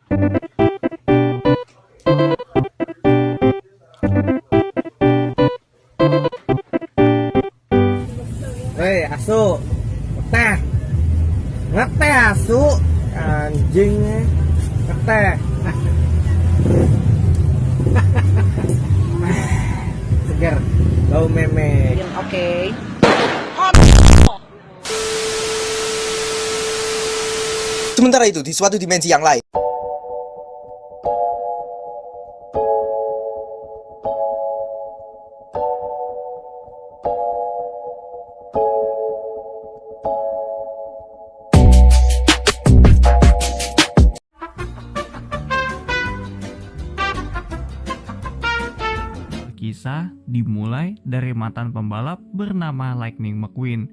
Hei, asu, ngeteh, ngeteh asu, anjing, ngeteh, segar, bau meme. Oke. Sementara itu, di suatu dimensi yang lain, Kisah dimulai dari mantan pembalap bernama Lightning McQueen.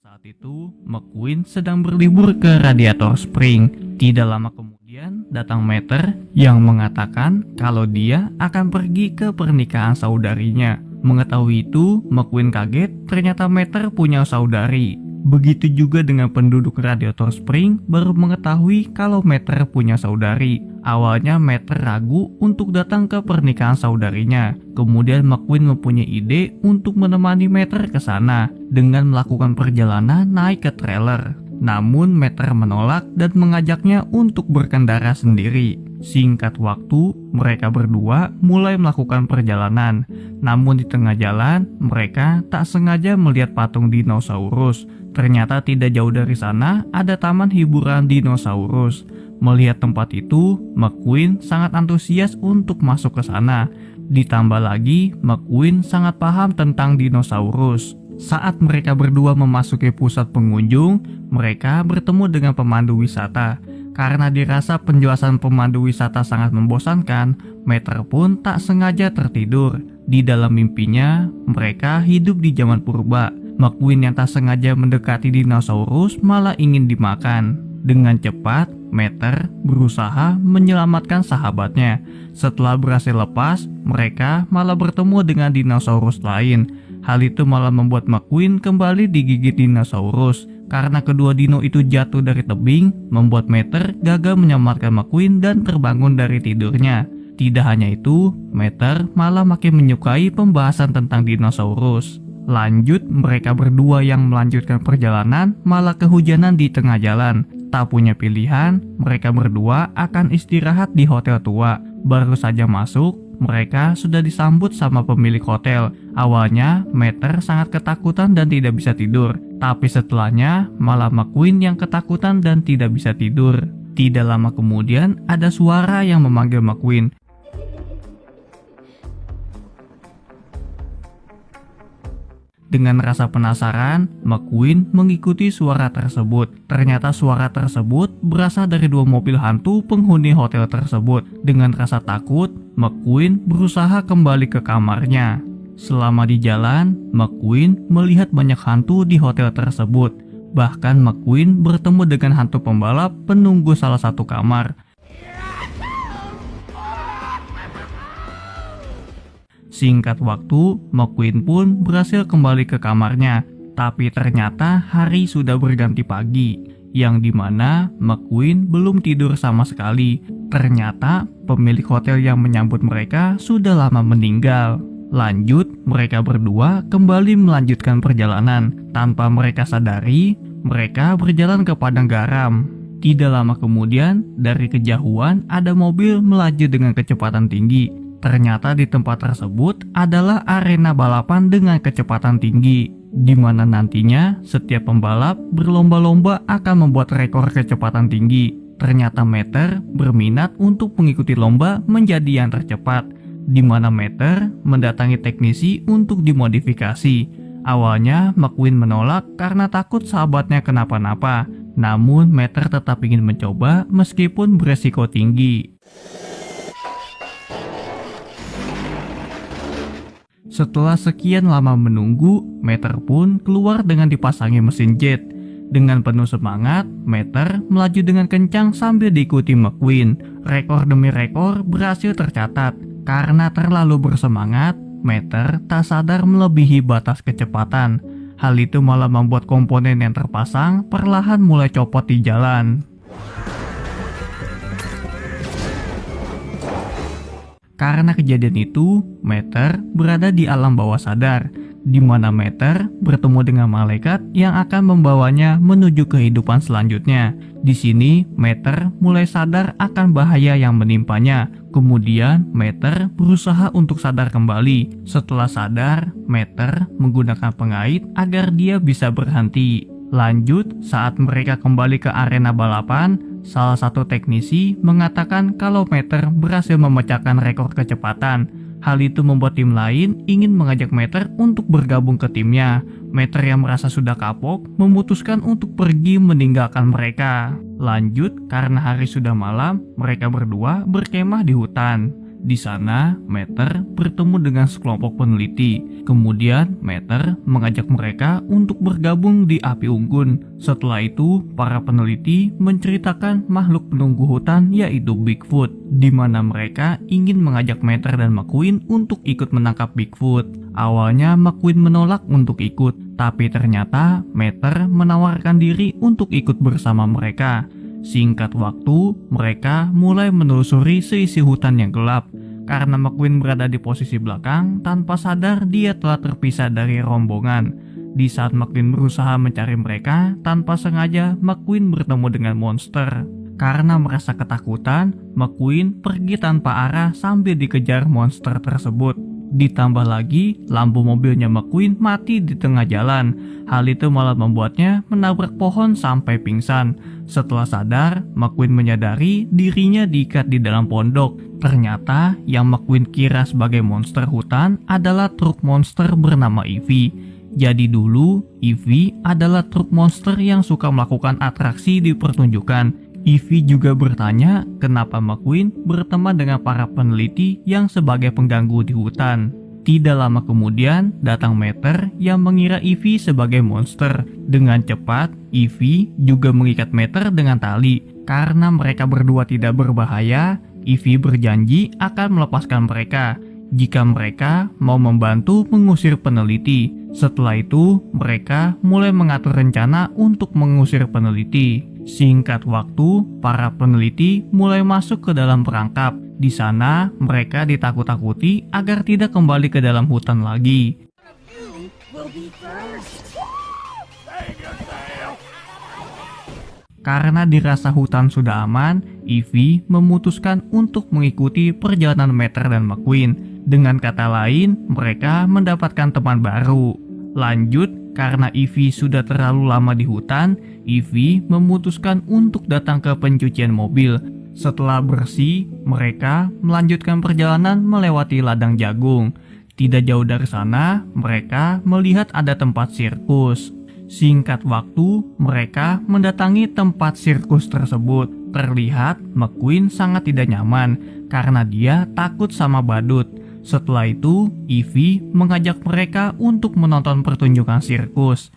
Saat itu, McQueen sedang berlibur ke Radiator Spring. Tidak lama kemudian, datang Meter yang mengatakan kalau dia akan pergi ke pernikahan saudarinya. Mengetahui itu, McQueen kaget, ternyata Meter punya saudari. Begitu juga dengan penduduk Radiator Spring baru mengetahui kalau Meter punya saudari. Awalnya Meter ragu untuk datang ke pernikahan saudarinya. Kemudian McQueen mempunyai ide untuk menemani Meter ke sana dengan melakukan perjalanan naik ke trailer. Namun Meter menolak dan mengajaknya untuk berkendara sendiri. Singkat waktu, mereka berdua mulai melakukan perjalanan. Namun di tengah jalan, mereka tak sengaja melihat patung dinosaurus. Ternyata tidak jauh dari sana ada taman hiburan dinosaurus. Melihat tempat itu, McQueen sangat antusias untuk masuk ke sana. Ditambah lagi, McQueen sangat paham tentang dinosaurus. Saat mereka berdua memasuki pusat pengunjung, mereka bertemu dengan pemandu wisata. Karena dirasa penjelasan pemandu wisata sangat membosankan, Meter pun tak sengaja tertidur. Di dalam mimpinya, mereka hidup di zaman purba. McQueen yang tak sengaja mendekati dinosaurus malah ingin dimakan. Dengan cepat, Meter berusaha menyelamatkan sahabatnya. Setelah berhasil lepas, mereka malah bertemu dengan dinosaurus lain. Hal itu malah membuat McQueen kembali digigit dinosaurus. Karena kedua dino itu jatuh dari tebing, membuat Meter gagal menyelamatkan McQueen dan terbangun dari tidurnya. Tidak hanya itu, Meter malah makin menyukai pembahasan tentang dinosaurus. Lanjut, mereka berdua yang melanjutkan perjalanan malah kehujanan di tengah jalan. Tak punya pilihan, mereka berdua akan istirahat di hotel tua. Baru saja masuk, mereka sudah disambut sama pemilik hotel. Awalnya, Meter sangat ketakutan dan tidak bisa tidur. Tapi setelahnya, malah McQueen yang ketakutan dan tidak bisa tidur. Tidak lama kemudian, ada suara yang memanggil McQueen. Dengan rasa penasaran, McQueen mengikuti suara tersebut. Ternyata suara tersebut berasal dari dua mobil hantu penghuni hotel tersebut. Dengan rasa takut, McQueen berusaha kembali ke kamarnya. Selama di jalan, McQueen melihat banyak hantu di hotel tersebut. Bahkan McQueen bertemu dengan hantu pembalap penunggu salah satu kamar. Singkat waktu, McQueen pun berhasil kembali ke kamarnya. Tapi ternyata hari sudah berganti pagi, yang dimana McQueen belum tidur sama sekali. Ternyata pemilik hotel yang menyambut mereka sudah lama meninggal. Lanjut, mereka berdua kembali melanjutkan perjalanan. Tanpa mereka sadari, mereka berjalan ke padang garam. Tidak lama kemudian, dari kejauhan ada mobil melaju dengan kecepatan tinggi. Ternyata di tempat tersebut adalah arena balapan dengan kecepatan tinggi, di mana nantinya setiap pembalap berlomba-lomba akan membuat rekor kecepatan tinggi. Ternyata Meter berminat untuk mengikuti lomba menjadi yang tercepat, di mana Meter mendatangi teknisi untuk dimodifikasi. Awalnya McQueen menolak karena takut sahabatnya kenapa-napa, namun Meter tetap ingin mencoba meskipun beresiko tinggi. Setelah sekian lama menunggu, Meter pun keluar dengan dipasangi mesin jet. Dengan penuh semangat, Meter melaju dengan kencang sambil diikuti McQueen. Rekor demi rekor berhasil tercatat. Karena terlalu bersemangat, Meter tak sadar melebihi batas kecepatan. Hal itu malah membuat komponen yang terpasang perlahan mulai copot di jalan. Karena kejadian itu, Mater berada di alam bawah sadar, di mana Mater bertemu dengan malaikat yang akan membawanya menuju kehidupan selanjutnya. Di sini, Mater mulai sadar akan bahaya yang menimpanya. Kemudian, Mater berusaha untuk sadar kembali. Setelah sadar, Mater menggunakan pengait agar dia bisa berhenti. Lanjut, saat mereka kembali ke arena balapan, salah satu teknisi mengatakan kalau Mater berhasil memecahkan rekor kecepatan. Hal itu membuat tim lain ingin mengajak Mater untuk bergabung ke timnya. Mater yang merasa sudah kapok memutuskan untuk pergi meninggalkan mereka. Lanjut, karena hari sudah malam, mereka berdua berkemah di hutan. Di sana, Mater bertemu dengan sekelompok peneliti. Kemudian, Mater mengajak mereka untuk bergabung di api unggun. Setelah itu, para peneliti menceritakan makhluk penunggu hutan yaitu Bigfoot, di mana mereka ingin mengajak Mater dan McQueen untuk ikut menangkap Bigfoot. Awalnya, McQueen menolak untuk ikut, tapi ternyata Mater menawarkan diri untuk ikut bersama mereka. Singkat waktu, mereka mulai menelusuri seisi hutan yang gelap. Karena McQueen berada di posisi belakang, tanpa sadar dia telah terpisah dari rombongan. Di saat McQueen berusaha mencari mereka, tanpa sengaja McQueen bertemu dengan monster. Karena merasa ketakutan, McQueen pergi tanpa arah sambil dikejar monster tersebut. Ditambah lagi, lampu mobilnya McQueen mati di tengah jalan. Hal itu malah membuatnya menabrak pohon sampai pingsan. Setelah sadar, McQueen menyadari dirinya diikat di dalam pondok. Ternyata yang McQueen kira sebagai monster hutan adalah truk monster bernama Ivy. Jadi dulu, Ivy adalah truk monster yang suka melakukan atraksi di pertunjukan. Ivy juga bertanya kenapa McQueen berteman dengan para peneliti yang sebagai pengganggu di hutan. Tidak lama kemudian, datang Mater yang mengira Ivy sebagai monster. Dengan cepat, Ivy juga mengikat Mater dengan tali. Karena mereka berdua tidak berbahaya, Ivy berjanji akan melepaskan mereka jika mereka mau membantu mengusir peneliti. Setelah itu, mereka mulai mengatur rencana untuk mengusir peneliti. Singkat waktu, para peneliti mulai masuk ke dalam perangkap. Di sana, mereka ditakut-takuti agar tidak kembali ke dalam hutan lagi. Karena dirasa hutan sudah aman, Ivy memutuskan untuk mengikuti perjalanan Mater dan McQueen. Dengan kata lain, mereka mendapatkan teman baru. Lanjut, karena Ivy sudah terlalu lama di hutan, Ivy memutuskan untuk datang ke pencucian mobil. Setelah bersih, mereka melanjutkan perjalanan melewati ladang jagung. Tidak jauh dari sana, mereka melihat ada tempat sirkus. Singkat waktu, mereka mendatangi tempat sirkus tersebut. Terlihat McQueen sangat tidak nyaman karena dia takut sama badut. Setelah itu, Ivy mengajak mereka untuk menonton pertunjukan sirkus.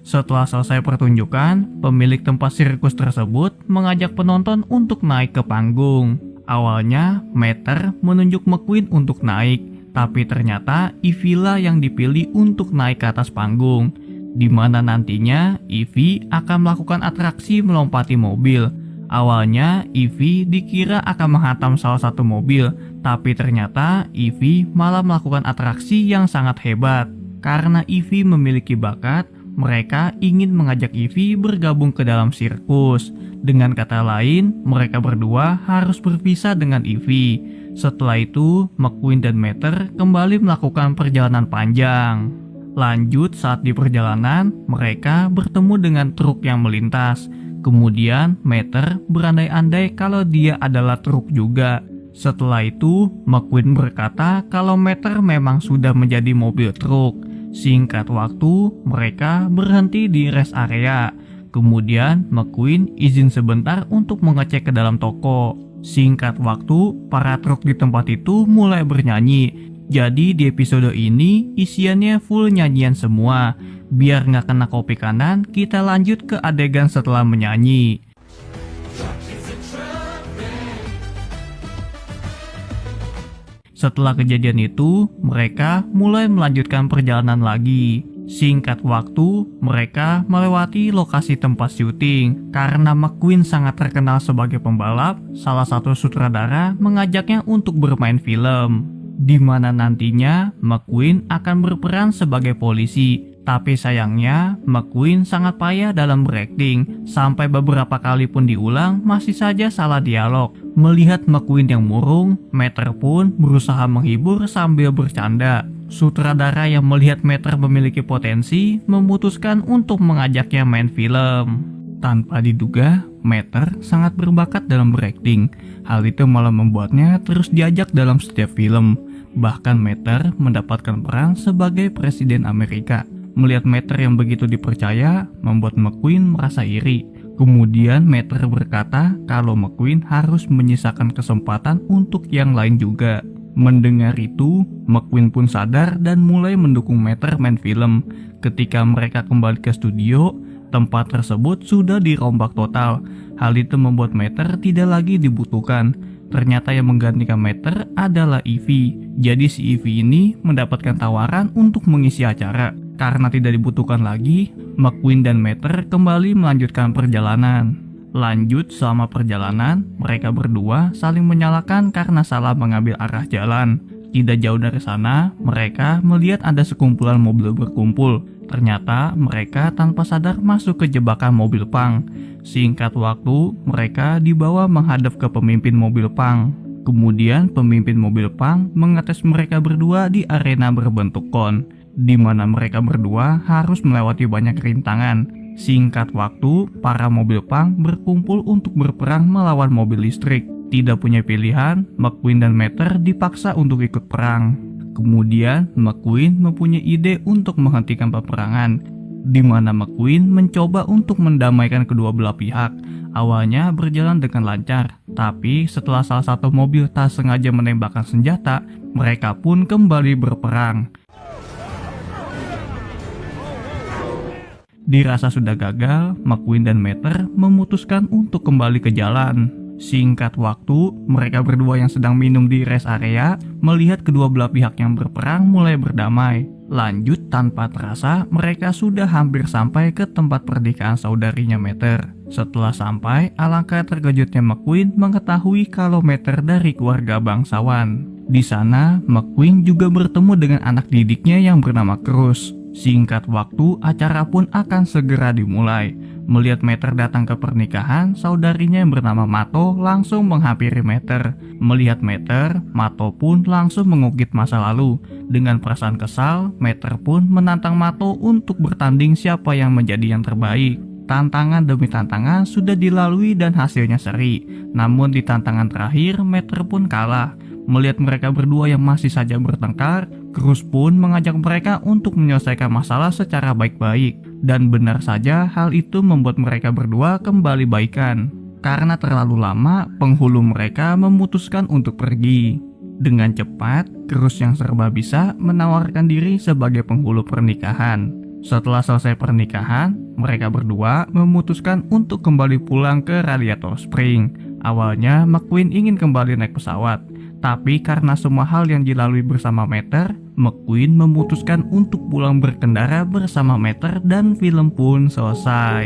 Setelah selesai pertunjukan, pemilik tempat sirkus tersebut mengajak penonton untuk naik ke panggung. Awalnya, Mater menunjuk McQueen untuk naik, tapi ternyata Ivy lah yang dipilih untuk naik ke atas panggung, di mana nantinya Ivy akan melakukan atraksi melompati mobil. Awalnya, Ivy dikira akan menghantam salah satu mobil, tapi ternyata Ivy malah melakukan atraksi yang sangat hebat. Karena Ivy memiliki bakat, mereka ingin mengajak Ivy bergabung ke dalam sirkus. Dengan kata lain, mereka berdua harus berpisah dengan Ivy. Setelah itu, McQueen dan Mater kembali melakukan perjalanan panjang. Lanjut, saat di perjalanan, mereka bertemu dengan truk yang melintas. Kemudian, Mater berandai-andai kalau dia adalah truk juga. Setelah itu, McQueen berkata kalau Mater memang sudah menjadi mobil truk. Singkat waktu, mereka berhenti di rest area. Kemudian, McQueen izin sebentar untuk mengecek ke dalam toko. Singkat waktu, para truk di tempat itu mulai bernyanyi. Jadi di episode ini isiannya full nyanyian semua. Biar nggak kena kopi kanan, kita lanjut ke adegan setelah menyanyi. Setelah kejadian itu, mereka mulai melanjutkan perjalanan lagi. Singkat waktu, mereka melewati lokasi tempat syuting. Karena McQueen sangat terkenal sebagai pembalap, salah satu sutradara mengajaknya untuk bermain film, di mana nantinya McQueen akan berperan sebagai polisi. Tapi sayangnya, McQueen sangat payah dalam berakting. Sampai beberapa kali pun diulang, masih saja salah dialog. Melihat McQueen yang murung, Meter pun berusaha menghibur sambil bercanda. Sutradara yang melihat Meter memiliki potensi, memutuskan untuk mengajaknya main film. Tanpa diduga, Meter sangat berbakat dalam berakting. Hal itu malah membuatnya terus diajak dalam setiap film. Bahkan Meter mendapatkan peran sebagai Presiden Amerika. Melihat Meter yang begitu dipercaya, membuat McQueen merasa iri. Kemudian Meter berkata kalau McQueen harus menyisakan kesempatan untuk yang lain juga. Mendengar itu, McQueen pun sadar dan mulai mendukung Meter main film. Ketika mereka kembali ke studio, tempat tersebut sudah dirombak total. Hal itu membuat Meter tidak lagi dibutuhkan. Ternyata yang menggantikan Meter adalah Ivy. Jadi si Ivy ini mendapatkan tawaran untuk mengisi acara. Karena tidak dibutuhkan lagi, McQueen dan Meter kembali melanjutkan perjalanan. Lanjut selama perjalanan, mereka berdua saling menyalahkan karena salah mengambil arah jalan. Tidak jauh dari sana, mereka melihat ada sekumpulan mobil berkumpul. Ternyata mereka tanpa sadar masuk ke jebakan mobil punk. Singkat waktu, mereka dibawa menghadap ke pemimpin mobil punk. Kemudian pemimpin mobil punk mengetes mereka berdua di arena berbentuk kon, di mana mereka berdua harus melewati banyak rintangan. Singkat waktu, para mobil punk berkumpul untuk berperang melawan mobil listrik. Tidak punya pilihan, McQueen dan Meter dipaksa untuk ikut perang. Kemudian, McQueen mempunyai ide untuk menghentikan peperangan, di mana McQueen mencoba untuk mendamaikan kedua belah pihak. Awalnya berjalan dengan lancar, tapi setelah salah satu mobil tak sengaja menembakkan senjata, mereka pun kembali berperang. Dirasa sudah gagal, McQueen dan Meter memutuskan untuk kembali ke jalan. Singkat waktu, mereka berdua yang sedang minum di rest area melihat kedua belah pihak yang berperang mulai berdamai. Lanjut, tanpa terasa, mereka sudah hampir sampai ke tempat pernikahan saudarinya Meter. Setelah sampai, alangkah terkejutnya McQueen mengetahui kalau Meter dari keluarga bangsawan. Di sana, McQueen juga bertemu dengan anak didiknya yang bernama Cruz. Singkat waktu, acara pun akan segera dimulai. Melihat Meter datang ke pernikahan, saudarinya yang bernama Mato langsung menghampiri Meter. Melihat Meter, Mato pun langsung mengungkit masa lalu. Dengan perasaan kesal, Meter pun menantang Mato untuk bertanding siapa yang menjadi yang terbaik. Tantangan demi tantangan sudah dilalui dan hasilnya seri. Namun di tantangan terakhir, Meter pun kalah. Melihat mereka berdua yang masih saja bertengkar, Cruz pun mengajak mereka untuk menyelesaikan masalah secara baik-baik. Dan benar saja hal itu membuat mereka berdua kembali baikan. Karena terlalu lama, penghulu mereka memutuskan untuk pergi. Dengan cepat, Cruz yang serba bisa menawarkan diri sebagai penghulu pernikahan. Setelah selesai pernikahan, mereka berdua memutuskan untuk kembali pulang ke Radiator Spring. Awalnya, McQueen ingin kembali naik pesawat. Tapi karena semua hal yang dilalui bersama Meter, McQueen memutuskan untuk pulang berkendara bersama Meter dan film pun selesai.